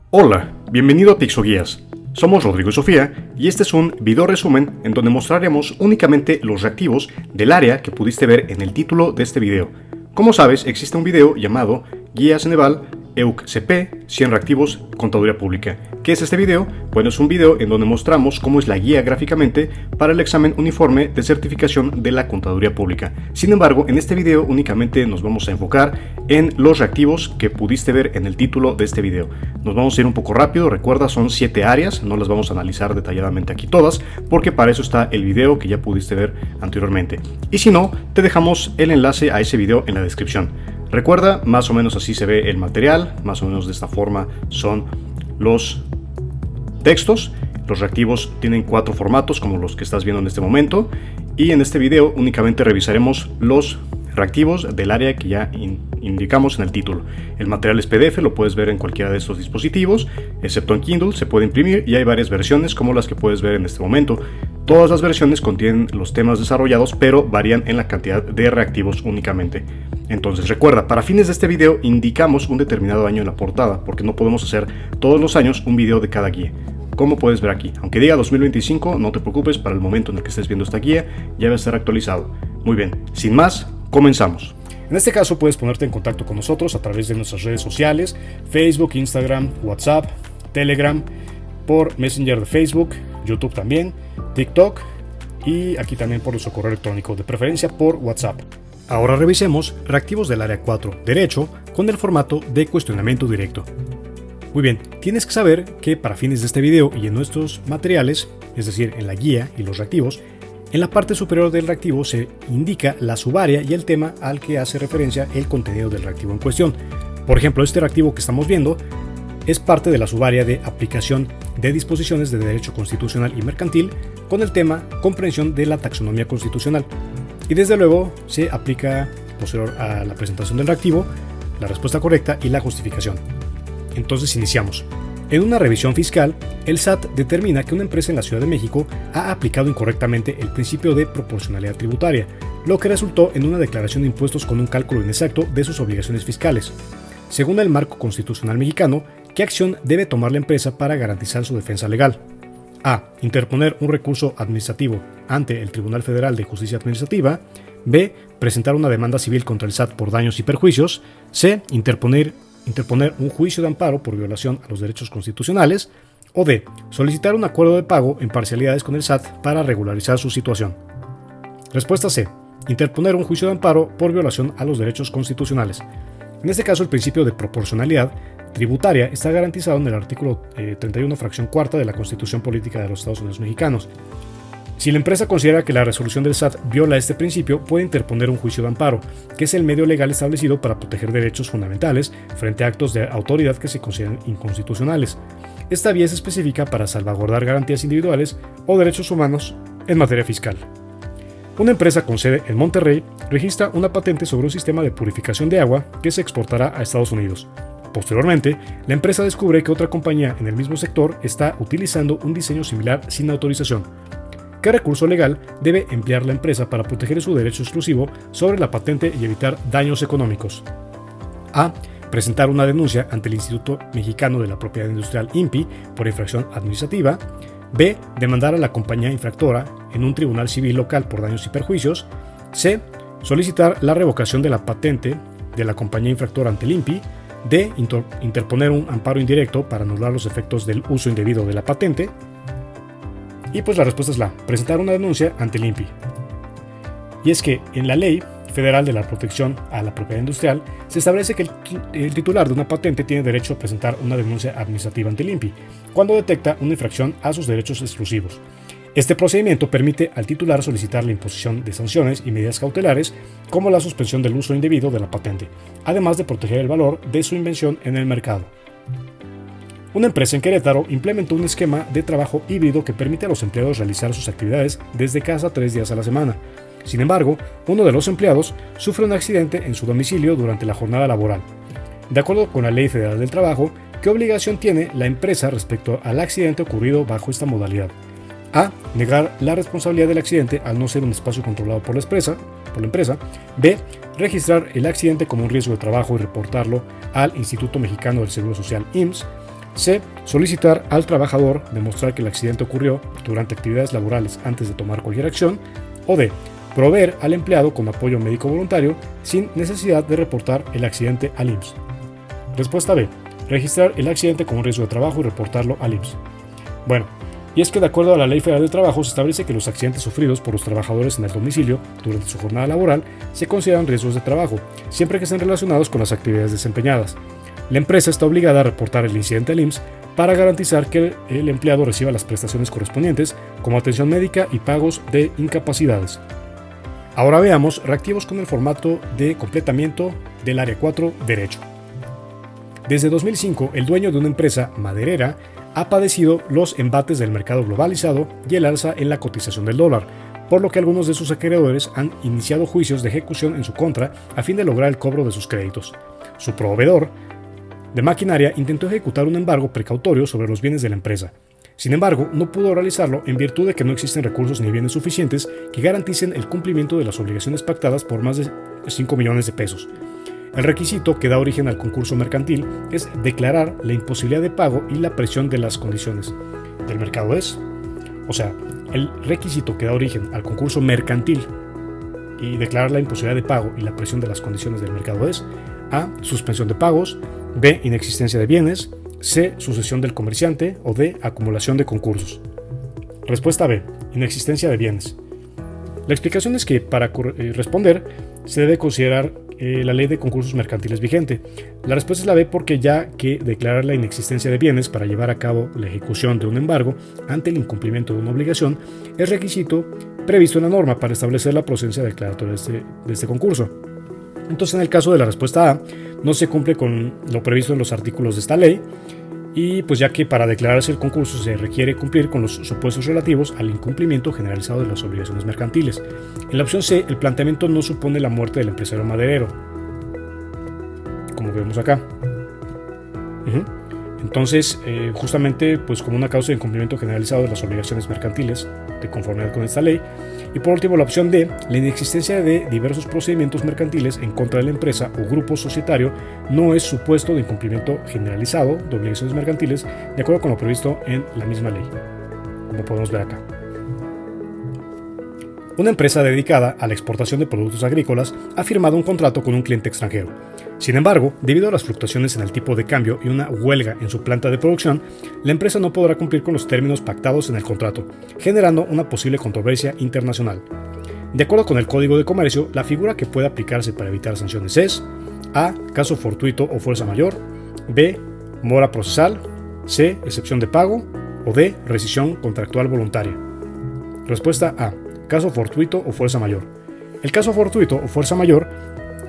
Hola, bienvenido a Pixoguías. Somos Rodrigo y Sofía y este es un video resumen en donde mostraremos únicamente los reactivos del área que pudiste ver en el título de este video. Como sabes, existe un video llamado Guía Ceneval EUC-CP 100 reactivos Contaduría Pública. ¿Qué es este video? Bueno, es un video en donde mostramos cómo es la guía gráficamente para el examen uniforme de certificación de la Contaduría Pública. Sin embargo, en este video únicamente nos vamos a enfocar en los reactivos que pudiste ver en el título de este video. Nos vamos a ir un poco rápido, recuerda, son 7 áreas, no las vamos a analizar detalladamente aquí todas, porque para eso está el video que ya pudiste ver anteriormente. Y si no, te dejamos el enlace a ese video en la descripción. Recuerda, más o menos así se ve el material, más o menos de esta forma son los textos. Los reactivos tienen 4 formatos como los que estás viendo en este momento, y en este video únicamente revisaremos los reactivos del área que ya indicamos en el título. El material es PDF, lo puedes ver en cualquiera de estos dispositivos, excepto en Kindle, se puede imprimir y hay varias versiones como las que puedes ver en este momento. Todas las versiones contienen los temas desarrollados, pero varían en la cantidad de reactivos únicamente. Entonces recuerda, para fines de este video indicamos un determinado año en la portada, porque no podemos hacer todos los años un video de cada guía. Como puedes ver aquí, aunque diga 2025, no te preocupes, para el momento en el que estés viendo esta guía ya va a estar actualizado. Muy bien, sin más, comenzamos. En este caso puedes ponerte en contacto con nosotros a través de nuestras redes sociales, Facebook, Instagram, WhatsApp, Telegram, por Messenger de Facebook, YouTube también, TikTok y aquí también por nuestro correo electrónico, de preferencia por WhatsApp. Ahora revisemos reactivos del área 4, Derecho, con el formato de cuestionamiento directo. Muy bien, tienes que saber que para fines de este video y en nuestros materiales, es decir, en la guía y los reactivos, en la parte superior del reactivo se indica la subárea y el tema al que hace referencia el contenido del reactivo en cuestión. Por ejemplo, este reactivo que estamos viendo es parte de la subárea de aplicación de disposiciones de derecho constitucional y mercantil con el tema comprensión de la taxonomía constitucional. Y desde luego se aplica posterior a la presentación del reactivo, la respuesta correcta y la justificación. Entonces iniciamos. En una revisión fiscal, el SAT determina que una empresa en la Ciudad de México ha aplicado incorrectamente el principio de proporcionalidad tributaria, lo que resultó en una declaración de impuestos con un cálculo inexacto de sus obligaciones fiscales. Según el marco constitucional mexicano, ¿qué acción debe tomar la empresa para garantizar su defensa legal? A. Interponer un recurso administrativo ante el Tribunal Federal de Justicia Administrativa. B. Presentar una demanda civil contra el SAT por daños y perjuicios. C. Interponer un juicio de amparo por violación a los derechos constitucionales. O D. Solicitar un acuerdo de pago en parcialidades con el SAT para regularizar su situación. Respuesta C. Interponer un juicio de amparo por violación a los derechos constitucionales. En este caso, el principio de proporcionalidad tributaria está garantizado en el artículo 31, fracción cuarta de la Constitución Política de los Estados Unidos Mexicanos. Si la empresa considera que la resolución del SAT viola este principio, puede interponer un juicio de amparo, que es el medio legal establecido para proteger derechos fundamentales frente a actos de autoridad que se consideran inconstitucionales. Esta vía es específica para salvaguardar garantías individuales o derechos humanos en materia fiscal. Una empresa con sede en Monterrey registra una patente sobre un sistema de purificación de agua que se exportará a Estados Unidos. Posteriormente, la empresa descubre que otra compañía en el mismo sector está utilizando un diseño similar sin autorización. ¿Qué recurso legal debe emplear la empresa para proteger su derecho exclusivo sobre la patente y evitar daños económicos? A. Presentar una denuncia ante el Instituto Mexicano de la Propiedad Industrial INPI por infracción administrativa. B. Demandar a la compañía infractora en un tribunal civil local por daños y perjuicios. C. Solicitar la revocación de la patente de la compañía infractora ante el INPI. D. Interponer un amparo indirecto para anular los efectos del uso indebido de la patente. Y pues la respuesta es la presentar una denuncia ante el INPI. Y es que en la Ley Federal de la Protección a la Propiedad Industrial se establece que el titular de una patente tiene derecho a presentar una denuncia administrativa ante el INPI cuando detecta una infracción a sus derechos exclusivos. Este procedimiento permite al titular solicitar la imposición de sanciones y medidas cautelares como la suspensión del uso indebido de la patente, además de proteger el valor de su invención en el mercado. Una empresa en Querétaro implementó un esquema de trabajo híbrido que permite a los empleados realizar sus actividades desde casa 3 días a la semana. Sin embargo, uno de los empleados sufre un accidente en su domicilio durante la jornada laboral. De acuerdo con la Ley Federal del Trabajo, ¿qué obligación tiene la empresa respecto al accidente ocurrido bajo esta modalidad? A. Negar la responsabilidad del accidente al no ser un espacio controlado por la empresa. B. Registrar el accidente como un riesgo de trabajo y reportarlo al Instituto Mexicano del Seguro Social IMSS. C. Solicitar al trabajador demostrar que el accidente ocurrió durante actividades laborales antes de tomar cualquier acción. O D. Proveer al empleado con apoyo médico voluntario sin necesidad de reportar el accidente al IMSS. Respuesta B. Registrar el accidente como un riesgo de trabajo y reportarlo al IMSS. Bueno, y es que de acuerdo a la Ley Federal del Trabajo se establece que los accidentes sufridos por los trabajadores en el domicilio durante su jornada laboral se consideran riesgos de trabajo, siempre que estén relacionados con las actividades desempeñadas. La empresa está obligada a reportar el incidente al IMSS para garantizar que el empleado reciba las prestaciones correspondientes, como atención médica y pagos de incapacidades. Ahora veamos reactivos con el formato de completamiento del Área 4, Derecho. Desde 2005, el dueño de una empresa maderera ha padecido los embates del mercado globalizado y el alza en la cotización del dólar, por lo que algunos de sus acreedores han iniciado juicios de ejecución en su contra a fin de lograr el cobro de sus créditos. Su proveedor de maquinaria intentó ejecutar un embargo precautorio sobre los bienes de la empresa. Sin embargo, no pudo realizarlo en virtud de que no existen recursos ni bienes suficientes que garanticen el cumplimiento de las obligaciones pactadas por más de 5 millones de pesos. El requisito que da origen al concurso mercantil es declarar la imposibilidad de pago y la presión de las condiciones del mercado el requisito que da origen al concurso mercantil y declarar la imposibilidad de pago y la presión de las condiciones del mercado es A. Suspensión de pagos, B. Inexistencia de bienes, C. Sucesión del comerciante o D. Acumulación de concursos. Respuesta B. Inexistencia de bienes. La explicación es que para responder se debe considerar la ley de concursos mercantiles vigente. La respuesta es la B porque ya que declarar la inexistencia de bienes para llevar a cabo la ejecución de un embargo ante el incumplimiento de una obligación es requisito previsto en la norma para establecer la procedencia declaratoria de este concurso. Entonces, en el caso de la respuesta A, no se cumple con lo previsto en los artículos de esta ley, y pues ya que para declararse el concurso se requiere cumplir con los supuestos relativos al incumplimiento generalizado de las obligaciones mercantiles. En la opción C, el planteamiento no supone la muerte del empresario maderero, como vemos acá. Entonces, justamente pues como una causa de incumplimiento generalizado de las obligaciones mercantiles, de conformidad con esta ley. Y por último, la opción D, la inexistencia de diversos procedimientos mercantiles en contra de la empresa o grupo societario no es supuesto de incumplimiento generalizado de obligaciones mercantiles de acuerdo con lo previsto en la misma ley, como podemos ver acá. Una empresa dedicada a la exportación de productos agrícolas ha firmado un contrato con un cliente extranjero. Sin embargo, debido a las fluctuaciones en el tipo de cambio y una huelga en su planta de producción, la empresa no podrá cumplir con los términos pactados en el contrato, generando una posible controversia internacional. De acuerdo con el Código de Comercio, la figura que puede aplicarse para evitar sanciones es A. Caso fortuito o fuerza mayor, B. Mora procesal, C. Excepción de pago o D. Rescisión contractual voluntaria. Respuesta A. Caso fortuito o fuerza mayor. El caso fortuito o fuerza mayor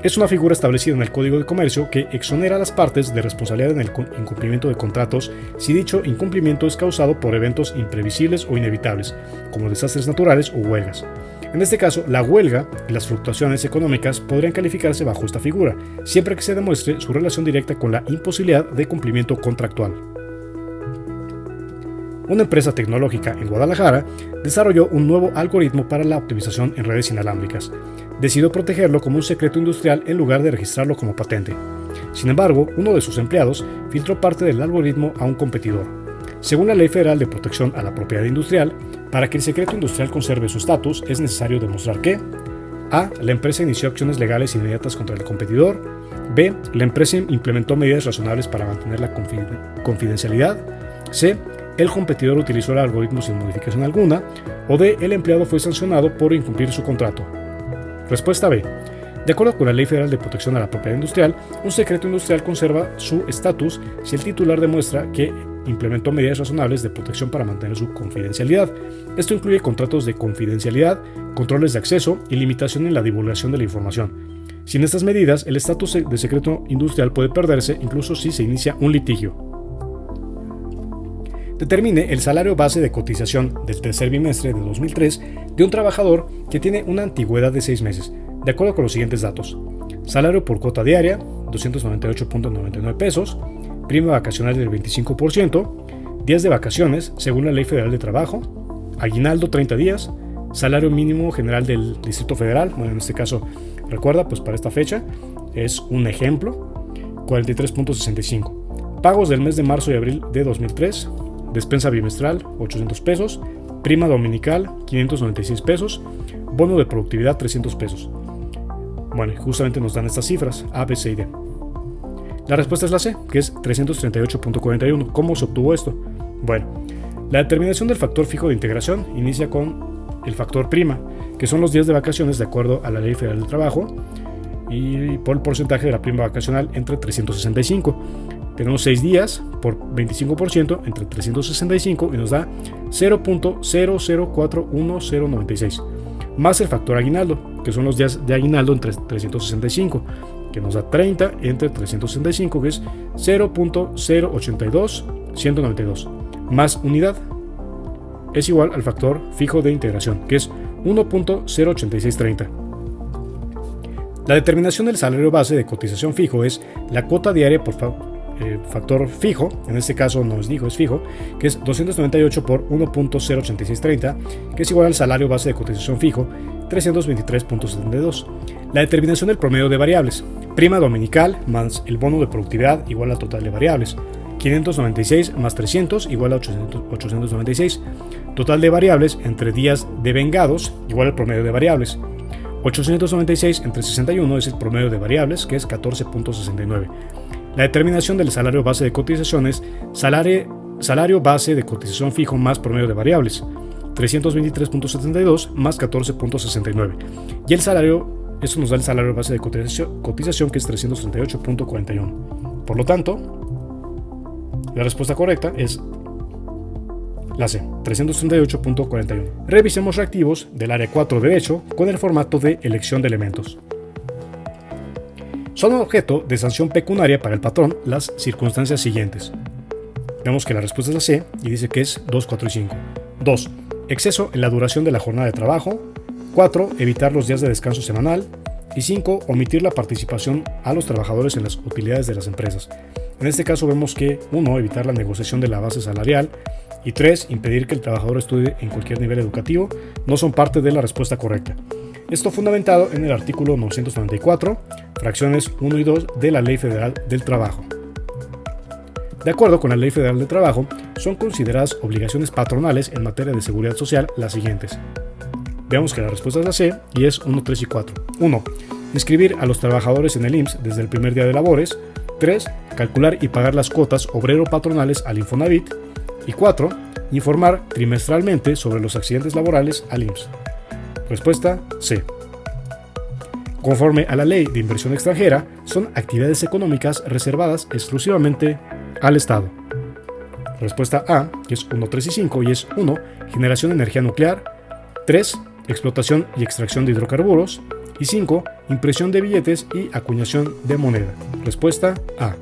es una figura establecida en el Código de Comercio que exonera a las partes de responsabilidad en el incumplimiento de contratos si dicho incumplimiento es causado por eventos imprevisibles o inevitables, como desastres naturales o huelgas. En este caso, la huelga y las fluctuaciones económicas podrían calificarse bajo esta figura, siempre que se demuestre su relación directa con la imposibilidad de cumplimiento contractual. Una empresa tecnológica en Guadalajara desarrolló un nuevo algoritmo para la optimización en redes inalámbricas. Decidió protegerlo como un secreto industrial en lugar de registrarlo como patente. Sin embargo, uno de sus empleados filtró parte del algoritmo a un competidor. Según la Ley Federal de Protección a la Propiedad Industrial, para que el secreto industrial conserve su estatus es necesario demostrar que A. La empresa inició acciones legales inmediatas contra el competidor. B. La empresa implementó medidas razonables para mantener la confidencialidad. C. El competidor utilizó el algoritmo sin modificación alguna. O D. El empleado fue sancionado por incumplir su contrato. Respuesta B. De acuerdo con la Ley Federal de Protección a la Propiedad Industrial, un secreto industrial conserva su estatus si el titular demuestra que implementó medidas razonables de protección para mantener su confidencialidad. Esto incluye contratos de confidencialidad, controles de acceso y limitación en la divulgación de la información. Sin estas medidas, el estatus de secreto industrial puede perderse incluso si se inicia un litigio. Determine el salario base de cotización del tercer bimestre de 2003 de un trabajador que tiene una antigüedad de 6 meses, de acuerdo con los siguientes datos: salario por cuota diaria, 298.99 pesos, prima vacacional del 25%, días de vacaciones según la Ley Federal de Trabajo, aguinaldo 30 días, salario mínimo general del Distrito Federal, bueno, en este caso, recuerda, pues para esta fecha es un ejemplo, 43.65. Pagos del mes de marzo y abril de 2003. Despensa bimestral, 800 pesos. Prima dominical, 596 pesos. Bono de productividad, 300 pesos. Bueno, justamente nos dan estas cifras, A, B, C y D. La respuesta es la C, que es 338.41. ¿Cómo se obtuvo esto? Bueno, la determinación del factor fijo de integración inicia con el factor prima, que son los días de vacaciones de acuerdo a la Ley Federal del Trabajo y por el porcentaje de la prima vacacional entre 365. Tenemos 6 días por 25% entre 365 y nos da 0.0041096, más el factor aguinaldo, que son los días de aguinaldo entre 365, que nos da 30 entre 365, que es 0.082192, más unidad, es igual al factor fijo de integración, que es 1.08630. La determinación del salario base de cotización fijo es la cuota diaria por factor fijo, en este caso no es fijo, es fijo, que es 298 por 1.08630, que es igual al salario base de cotización fijo, 323.72. La determinación del promedio de variables, prima dominical más el bono de productividad igual al total de variables, 596 más 300 igual a 896. Total de variables entre días devengados igual al promedio de variables. 896 entre 61 es el promedio de variables, que es 14.69. La determinación del salario base de cotizaciones, salario base de cotización fijo más promedio de variables, 323.72 más 14.69. Y el salario, eso nos da el salario base de cotización, que es 338.41. Por lo tanto, la respuesta correcta es la C, 338.41. Revisemos reactivos del área 4 derecho con el formato de elección de elementos. Son objeto de sanción pecuniaria para el patrón las circunstancias siguientes. Vemos que la respuesta es la C y dice que es 2, 4 y 5. 2. Exceso en la duración de la jornada de trabajo. 4. Evitar los días de descanso semanal. Y 5. Omitir la participación a los trabajadores en las utilidades de las empresas. En este caso vemos que 1. Evitar la negociación de la base salarial. Y 3. Impedir que el trabajador estudie en cualquier nivel educativo no son parte de la respuesta correcta. Esto fundamentado en el artículo 994, fracciones 1 y 2 de la Ley Federal del Trabajo. De acuerdo con la Ley Federal del Trabajo, son consideradas obligaciones patronales en materia de seguridad social las siguientes. Veamos que la respuesta es la C y es 1, 3 y 4. 1. Inscribir a los trabajadores en el IMSS desde el primer día de labores. 3. Calcular y pagar las cuotas obrero-patronales al Infonavit. Y 4. Informar trimestralmente sobre los accidentes laborales al IMSS. Respuesta C. Conforme a la Ley de Inversión Extranjera, son actividades económicas reservadas exclusivamente al Estado. Respuesta A, que es 1, 3 y 5, y es 1. Generación de energía nuclear. 3. Explotación y extracción de hidrocarburos. Y 5. Impresión de billetes y acuñación de moneda. Respuesta A.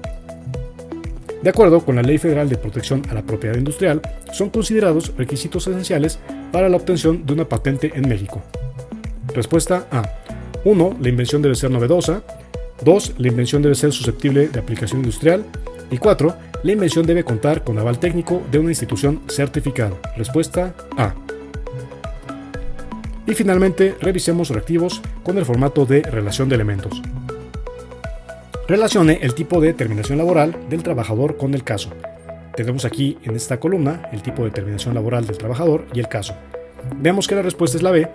De acuerdo con la Ley Federal de Protección a la Propiedad Industrial, son considerados requisitos esenciales para la obtención de una patente en México. Respuesta A. 1. La invención debe ser novedosa. 2. La invención debe ser susceptible de aplicación industrial. Y 4. La invención debe contar con aval técnico de una institución certificada. Respuesta A. Y finalmente, revisemos reactivos con el formato de relación de elementos. Relacione el tipo de terminación laboral del trabajador con el caso. Tenemos aquí en esta columna el tipo de terminación laboral del trabajador y el caso. Veamos que la respuesta es la B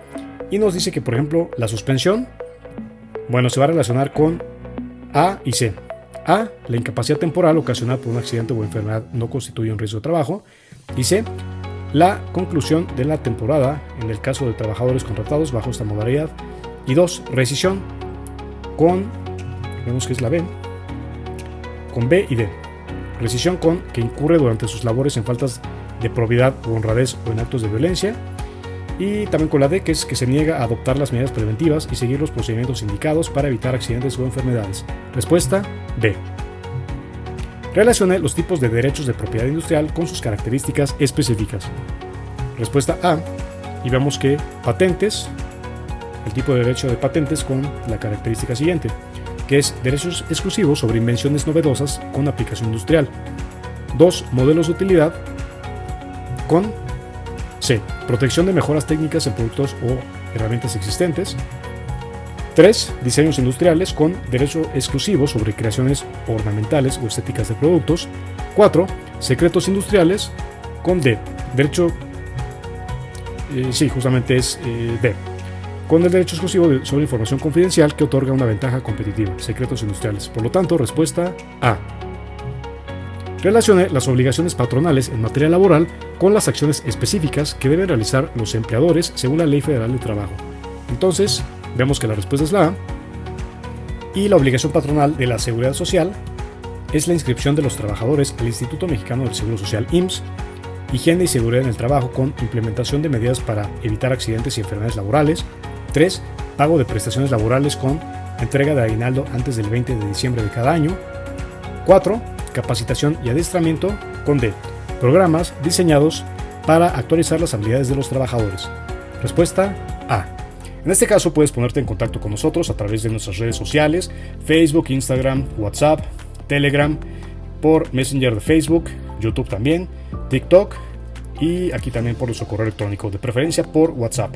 y nos dice que, por ejemplo, la suspensión, se va a relacionar con A y C. A, la incapacidad temporal ocasionada por un accidente o enfermedad no constituye un riesgo de trabajo. Y C, la conclusión de la temporada en el caso de trabajadores contratados bajo esta modalidad. Y 2, rescisión vemos que es la B, con B y D. Rescisión con que incurre durante sus labores en faltas de probidad o honradez o en actos de violencia. Y también con la D, que es que se niega a adoptar las medidas preventivas y seguir los procedimientos indicados para evitar accidentes o enfermedades. Respuesta D. Relacione los tipos de derechos de propiedad industrial con sus características específicas. Respuesta A. Y vemos que patentes, el tipo de derecho de patentes con la característica siguiente, que es derechos exclusivos sobre invenciones novedosas con aplicación industrial. 2. Modelos de utilidad con C. Protección de mejoras técnicas en productos o herramientas existentes. 3. Diseños industriales con derecho exclusivo sobre creaciones ornamentales o estéticas de productos. 4. Secretos industriales con D. Derecho... justamente es D. Con el derecho exclusivo sobre información confidencial que otorga una ventaja competitiva. Secretos industriales. Por lo tanto, respuesta A. Relacione las obligaciones patronales en materia laboral con las acciones específicas que deben realizar los empleadores según la Ley Federal de Trabajo. Entonces, vemos que la respuesta es la A. Y la obligación patronal de la Seguridad Social es la inscripción de los trabajadores al Instituto Mexicano del Seguro Social, IMSS, higiene y seguridad en el trabajo con implementación de medidas para evitar accidentes y enfermedades laborales. 3. Pago de prestaciones laborales con entrega de aguinaldo antes del 20 de diciembre de cada año. 4. Capacitación y adiestramiento con D. Programas diseñados para actualizar las habilidades de los trabajadores. Respuesta A. En este caso puedes ponerte en contacto con nosotros a través de nuestras redes sociales, Facebook, Instagram, WhatsApp, Telegram, por Messenger de Facebook, YouTube también, TikTok y aquí también por nuestro correo electrónico, de preferencia por WhatsApp.